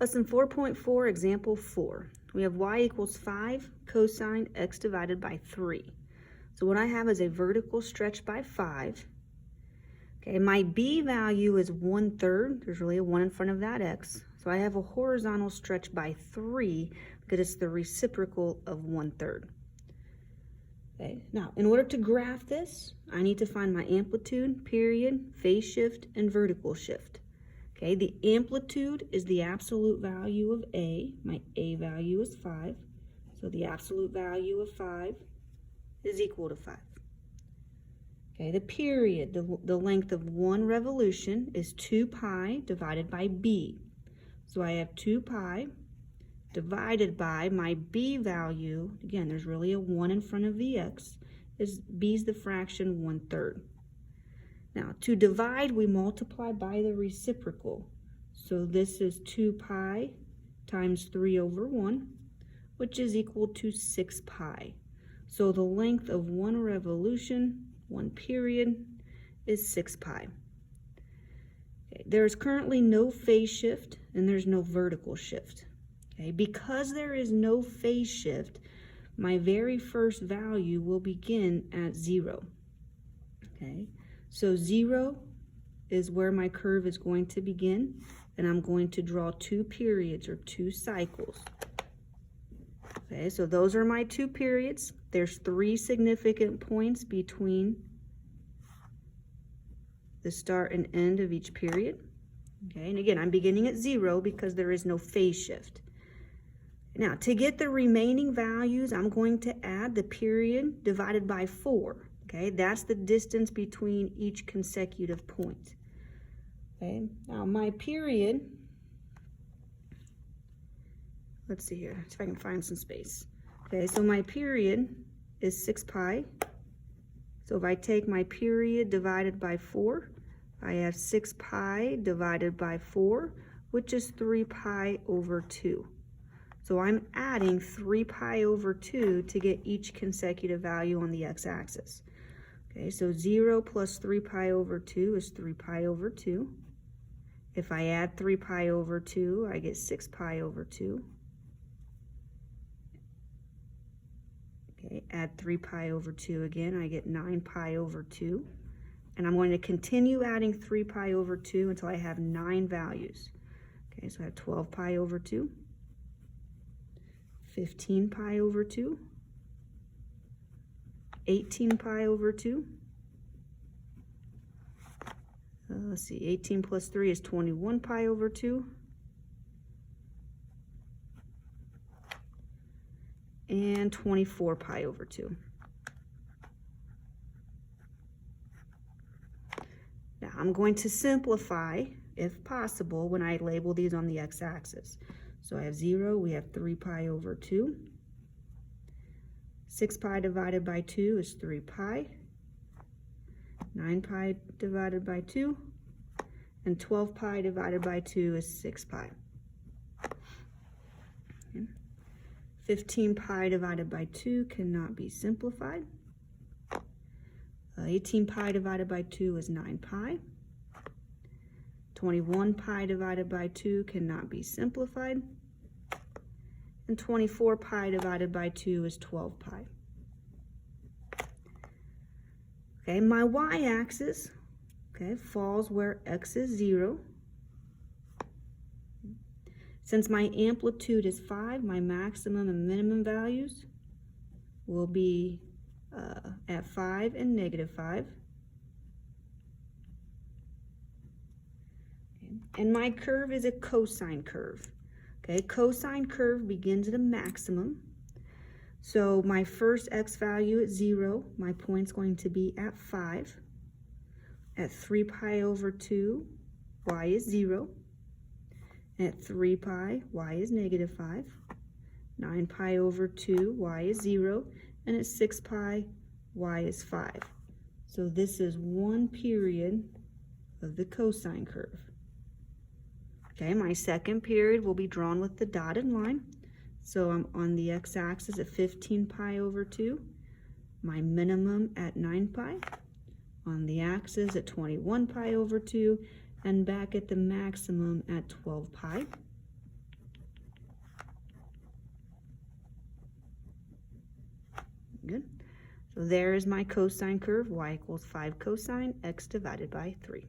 Lesson 4.4, example 4. We have y equals 5 cosine x divided by 3. So what I have is a vertical stretch by 5. Okay, my b value is 1/3. There's really a 1 in front of that x. So I have a horizontal stretch by 3 because it's the reciprocal of 1/3. Okay, now in order to graph this, I need to find my amplitude, period, phase shift, and vertical shift. Okay, the amplitude is the absolute value of A. My A value is 5. So the absolute value of 5 is equal to 5. Okay, the period, the length of one revolution is 2 pi divided by B. So I have 2 pi divided by my B value. Again, there's really a 1 in front of the x. B's the fraction 1/3. Now, to divide, we multiply by the reciprocal. So this is 2 pi times 3/1, which is equal to 6 pi. So the length of one revolution, one period, is 6 pi. Okay, there is currently no phase shift and there's no vertical shift. Okay, because there is no phase shift, my very first value will begin at 0. Okay. So 0 is where my curve is going to begin, and I'm going to draw 2 periods or 2 cycles. Okay, so those are my 2 periods. There's 3 significant points between the start and end of each period. Okay, and again, I'm beginning at 0 because there is no phase shift. Now, to get the remaining values, I'm going to add the period divided by 4. Okay, that's the distance between each consecutive point. Okay, now my period, let's see here, see if I can find some space. Okay, so my period is 6 pi. So if I take my period divided by 4, I have 6 pi divided by 4, which is 3 pi over 2. So I'm adding 3 pi over 2 to get each consecutive value on the x-axis. Okay, so 0 plus 3 pi over 2 is 3 pi over 2. If I add 3 pi over 2, I get 6 pi over 2. Okay, add 3 pi over 2 again, I get 9 pi over 2. And I'm going to continue adding 3 pi over 2 until I have 9 values. Okay, so I have 12 pi over 2, 15 pi over 2, 18 pi over 2. Let's see, 18 plus 3 is 21 pi over 2. And 24 pi over 2. Now I'm going to simplify, if possible, when I label these on the x-axis. So I have 0, we have 3 pi over 2. 6 pi divided by 2 is 3 pi. 9 pi divided by 2. And 12 pi divided by 2 is 6 pi. Okay. 15 pi divided by 2 cannot be simplified. 18 pi divided by 2 is 9 pi. 21 pi divided by 2 cannot be simplified. And 24 pi divided by 2 is 12 pi. Okay, my y-axis, okay, falls where x is 0. Since my amplitude is 5, my maximum and minimum values will be at 5 and -5. Okay. And my curve is a cosine curve. Okay, cosine curve begins at a maximum. So my first x value at 0, my point's going to be at 5. At 3 pi over 2, y is 0. At 3 pi, y is -5. 9 pi over 2, y is 0. And at 6 pi, y is 5. So this is one period of the cosine curve. Okay, my second period will be drawn with the dotted line. So I'm on the x-axis at 15 pi over 2, my minimum at 9 pi, on the axis at 21 pi over 2, and back at the maximum at 12 pi. Good. So there is my cosine curve, y equals 5 cosine x divided by 3.